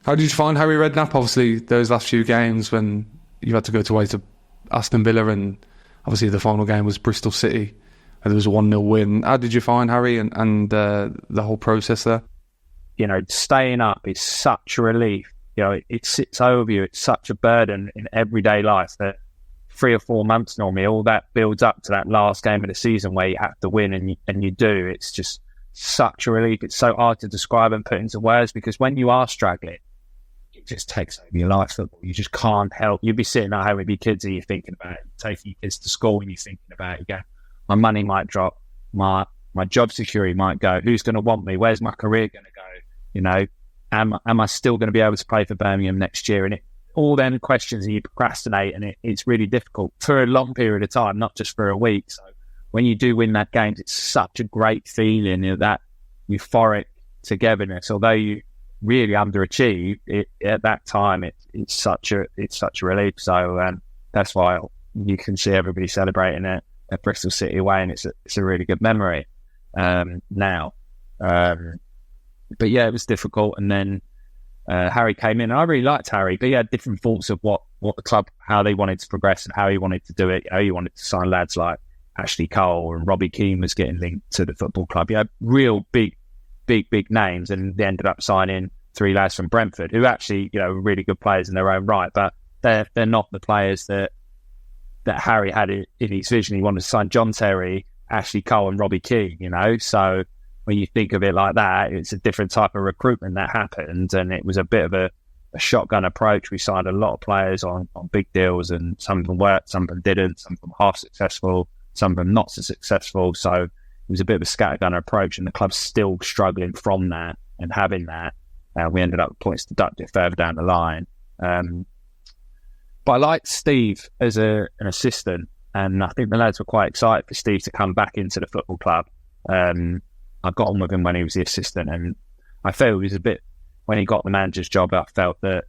How did you find Harry Redknapp? Obviously, those last few games when you had to go away to Aston Villa, and obviously the final game was Bristol City, and there was a 1-0 win. How did you find Harry and the whole process there? Staying up is such a relief. It sits over you. It's such a burden in everyday life that 3 or 4 months normally, all that builds up to that last game of the season where you have to win, and you do. It's just such a relief. It's so hard to describe and put into words, because when you are struggling, it just takes over your life. Football, you just can't help. You'd be sitting at home with your kids and you're thinking about it, taking your kids to school and you're thinking about it. You go, my money might drop, my job security might go, who's going to want me, where's my career going to go, am I still going to be able to play for Birmingham next year? And all them questions, and you procrastinate, and it's really difficult for a long period of time, not just for a week. So when you do win that game, it's such a great feeling, that euphoric togetherness. Although you really underachieved at that time, it's such a relief. So that's why you can see everybody celebrating it at Bristol City away, and it's a really good memory now. But yeah, it was difficult, and then Harry came in, and I really liked Harry, but he had different thoughts of what the club, how they wanted to progress and how he wanted to do it. He wanted to sign lads like Ashley Cole, and Robbie Keane was getting linked to the football club. He had real big names, and they ended up signing 3 lads from Brentford who actually, were really good players in their own right, but they're not the players that Harry had in his vision. He wanted to sign John Terry, Ashley Cole and Robbie Keane, so when you think of it like that, it's a different type of recruitment that happened, and it was a bit of a shotgun approach. We signed a lot of players on big deals, and some of them worked, some of them didn't, some of them half successful, some of them not so successful. So it was a bit of a scattergun approach, and the club's still struggling from that and having that. We ended up with points deducted further down the line. But I liked Steve as an assistant, and I think the lads were quite excited for Steve to come back into the football club. I got on with him when he was the assistant, and I felt it was a bit, when he got the manager's job, I felt that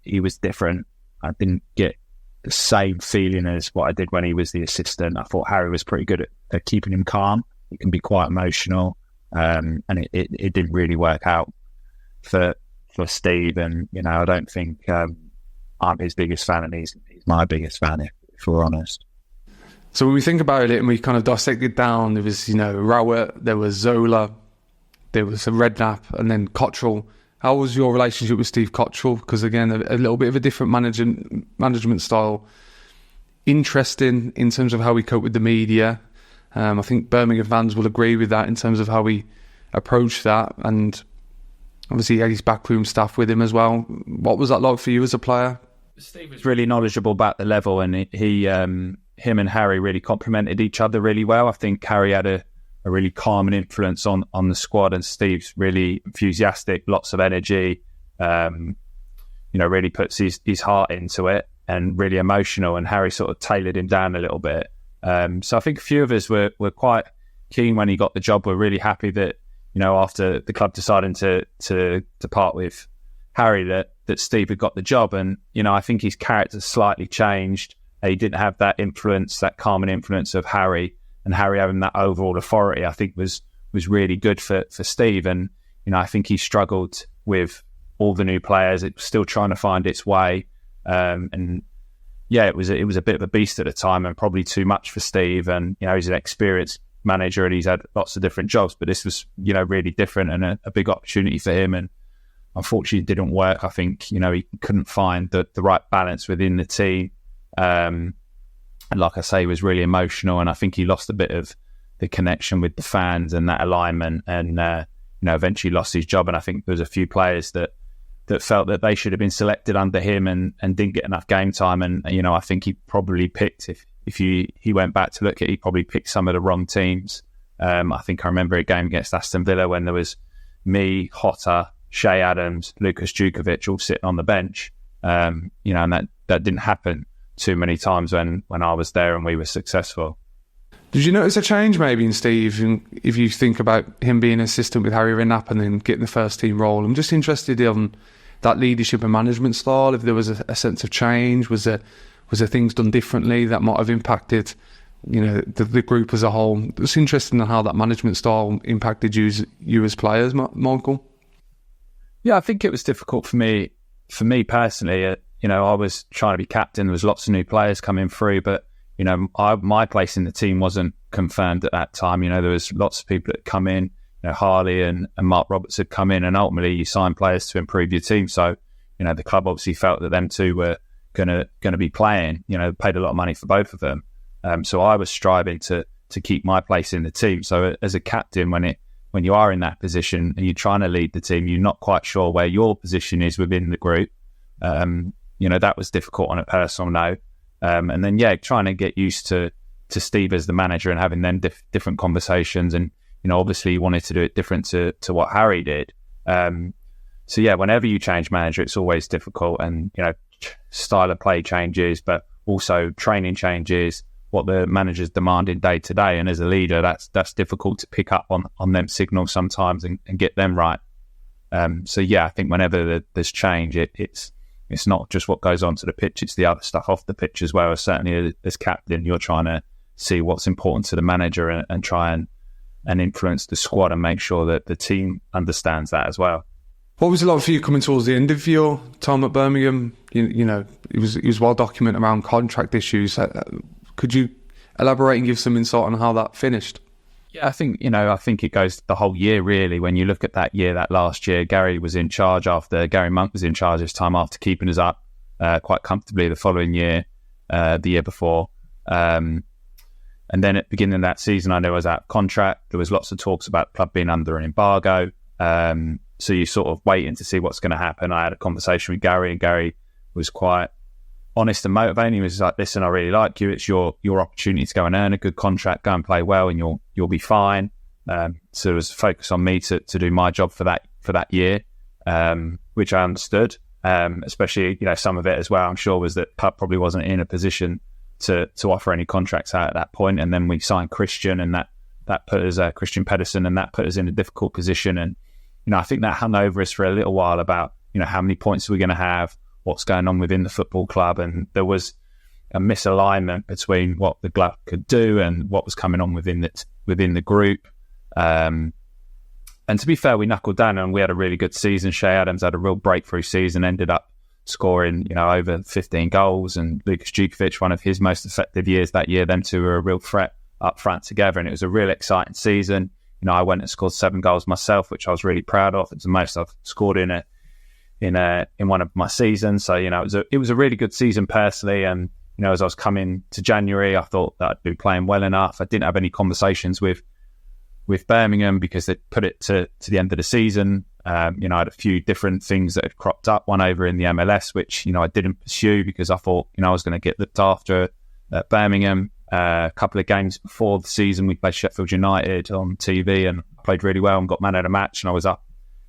he was different. I didn't get the same feeling as what I did when he was the assistant. I thought Harry was pretty good at keeping him calm. He can be quite emotional, and it didn't really work out for Steve. And, I don't think I'm his biggest fan, and he's my biggest fan, if we're honest. So when we think about it and we kind of dissect it down, there was, Rowett, there was Zola, there was Redknapp, and then Cotterill. How was your relationship with Steve Cotterill? Because again, a little bit of a different management style. Interesting in terms of how we cope with the media. I think Birmingham fans will agree with that in terms of how we approach that. And obviously he had his backroom staff with him as well. What was that like for you as a player? Steve was really knowledgeable about the level, and him and Harry really complemented each other really well. I think Harry had a really calming influence on the squad, and Steve's really enthusiastic, lots of energy, really puts his heart into it, and really emotional, and Harry sort of tailored him down a little bit. So I think a few of us were quite keen when he got the job. We're really happy that, after the club deciding to part with Harry, that Steve had got the job. And, I think his character slightly changed. He didn't have that influence, that calming influence of Harry, and Harry having that overall authority, I think was really good for Steve. And, I think he struggled with all the new players. It was still trying to find its way. And yeah, it was a bit of a beast at the time, and probably too much for Steve. And, he's an experienced manager and he's had lots of different jobs, but this was, really different and a big opportunity for him. And unfortunately it didn't work. I think, he couldn't find the right balance within the team. And like I say, he was really emotional, and I think he lost a bit of the connection with the fans and that alignment, and eventually lost his job. And I think there was a few players that felt that they should have been selected under him and didn't get enough game time. And I think he probably picked, if he went back to look at it, he probably picked some of the wrong teams. I think I remember a game against Aston Villa when there was me, Hotter, Shay Adams, Lucas Djukovic all sitting on the bench. And that didn't happen too many times when I was there and we were successful. Did you notice a change maybe in Steve, if you think about him being assistant with Harry Redknapp and then getting the first team role? I'm just interested in that leadership and management style, if there was a sense of change. Was there things done differently that might have impacted the group as a whole? It's interesting how that management style impacted you as players, Michael. Yeah, I think it was difficult for me for me personally, I was trying to be captain. There was lots of new players coming through, but my place in the team wasn't confirmed at that time. There was lots of people that come in. Harley and Mark Roberts had come in, and ultimately you sign players to improve your team. So, the club obviously felt that them two were gonna be playing. Paid a lot of money for both of them. So I was striving to keep my place in the team. So as a captain, when you are in that position and you're trying to lead the team, you're not quite sure where your position is within the group. That was difficult on a personal note. And then, trying to get used to Steve as the manager and having then different conversations. And, obviously you wanted to do it different to what Harry did. Whenever you change manager, it's always difficult. And, style of play changes, but also training changes, what the manager's demanding day to day. And as a leader, that's difficult to pick up on them signals sometimes and get them right. I think whenever there's change, it's not just what goes onto the pitch, it's the other stuff off the pitch as well. Certainly as captain, you're trying to see what's important to the manager and try and influence the squad and make sure that the team understands that as well. What was it like for you coming towards the end of your time at Birmingham? It was well documented around contract issues. Could you elaborate and give some insight on how that finished? Yeah, I think it goes the whole year really. When you look at that year, that last year, Gary was in charge Gary Monk was in charge this time after keeping us up quite comfortably the following year, the year before. And then at the beginning of that season, I know I was out of contract. There was lots of talks about the club being under an embargo. So you sort of waiting to see what's going to happen. I had a conversation with Gary, and Gary was quite honest and motivating. He was like, "Listen, I really like you. It's your opportunity to go and earn a good contract, go and play well, and you'll be fine." So there was a focus on me to do my job for that year, which I understood. Especially some of it as well, I'm sure, was that club probably wasn't in a position to offer any contracts out at that point. And then we signed Christian, and that put us Christian Pedersen, and that put us in a difficult position. And I think that hung over us for a little while about how many points are we going to have, what's going on within the football club, and there was a misalignment between what the club could do and what was coming on within the group. And to be fair, we knuckled down and we had a really good season. Shay Adams had a real breakthrough season, ended up scoring over 15 goals, and Lucas Djukovic, one of his most effective years that year. Them two were a real threat up front together, and it was a real exciting season. I went and scored 7 goals myself, which I was really proud of. It's the most I've scored in one of my seasons. So, it was a really good season personally. And, as I was coming to January, I thought that I'd be playing well enough. I didn't have any conversations with Birmingham because they put it to the end of the season. I had a few different things that had cropped up, one over in the MLS, which, I didn't pursue because I thought, I was going to get looked after at Birmingham. A couple of games before the season, we played Sheffield United on TV and played really well and got man of the match. And I was up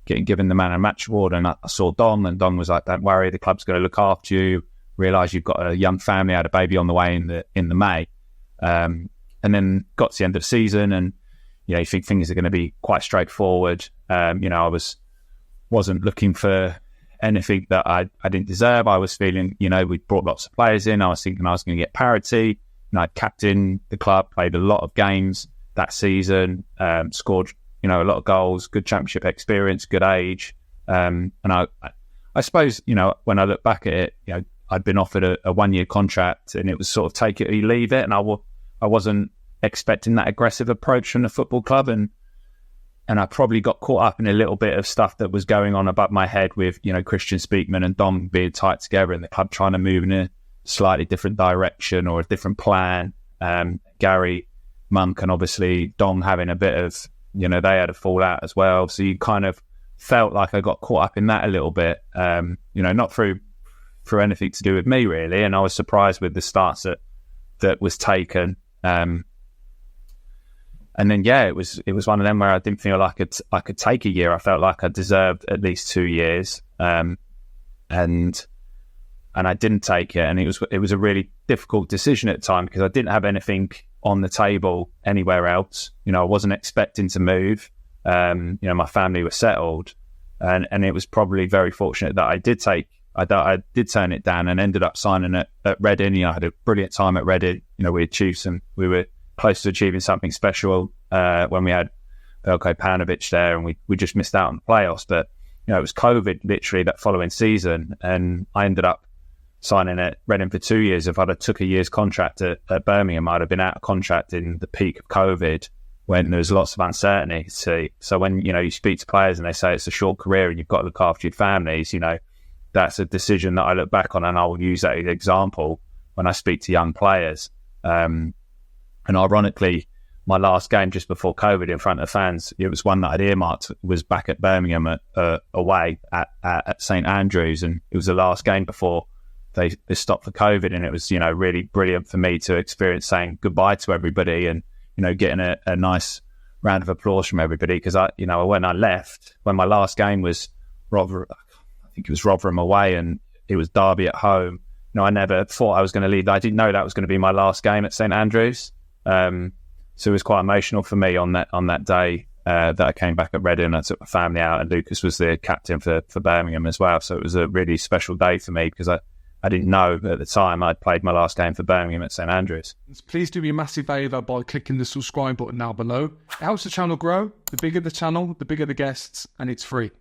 getting given the man of the match award, and I saw Don, and Don was like, "Don't worry, the club's going to look after you. Realise you've got a young family, had a baby on the way in the May." And then got to the end of the season, and you think things are going to be quite straightforward. I wasn't looking for anything that I didn't deserve. I was feeling, we brought lots of players in. I was thinking I was going to get parity. I captained the club, played a lot of games that season, scored, a lot of goals, good championship experience, good age. And I suppose, when I look back at it, I'd been offered a 1-year contract, and it was sort of take it or you leave it. And I wasn't expecting that aggressive approach from the football club. And I probably got caught up in a little bit of stuff that was going on above my head with, Christian Speakman and Dom being tight together, and the club trying to move in a slightly different direction or a different plan. Gary Monk and obviously Dom having a bit of, they had a fallout as well. So you kind of felt like I got caught up in that a little bit, not through anything to do with me really. And I was surprised with the starts that was taken. And then, it was one of them where I didn't feel like I could take a year. I felt like I deserved at least 2 years. And I didn't take it. And it was a really difficult decision at the time because I didn't have anything on the table anywhere else. I wasn't expecting to move. My family was settled. And it was probably very fortunate that I did turn it down and ended up signing at Reading. I had a brilliant time at Reading. We were close to achieving something special when we had Veljko Paunovic there, and we just missed out on the playoffs. But it was COVID literally that following season, and I ended up signing at Reading for 2 years. If I'd have took a year's contract at Birmingham, I'd have been out of contract in the peak of COVID when there was lots of uncertainty. So when, you speak to players and they say it's a short career and you've got to look after your families, that's a decision that I look back on, and I will use that as an example when I speak to young players. And ironically, my last game just before COVID in front of fans, it was one that I'd earmarked, was back at Birmingham away at St Andrews, and it was the last game before they stopped for COVID, and it was really brilliant for me to experience saying goodbye to everybody and getting a nice round of applause from everybody, because when I left, when my last game was I think it was Rotherham away and it was Derby at home, I never thought I was going to leave. I didn't know that was going to be my last game at St Andrews. So it was quite emotional for me on that day that I came back at Reading. I took my family out, and Lucas was the captain for Birmingham as well. So it was a really special day for me, because I didn't know at the time I'd played my last game for Birmingham at St Andrews. Please do me a massive favour by clicking the subscribe button now below. It helps the channel grow. The bigger the channel, the bigger the guests, and it's free.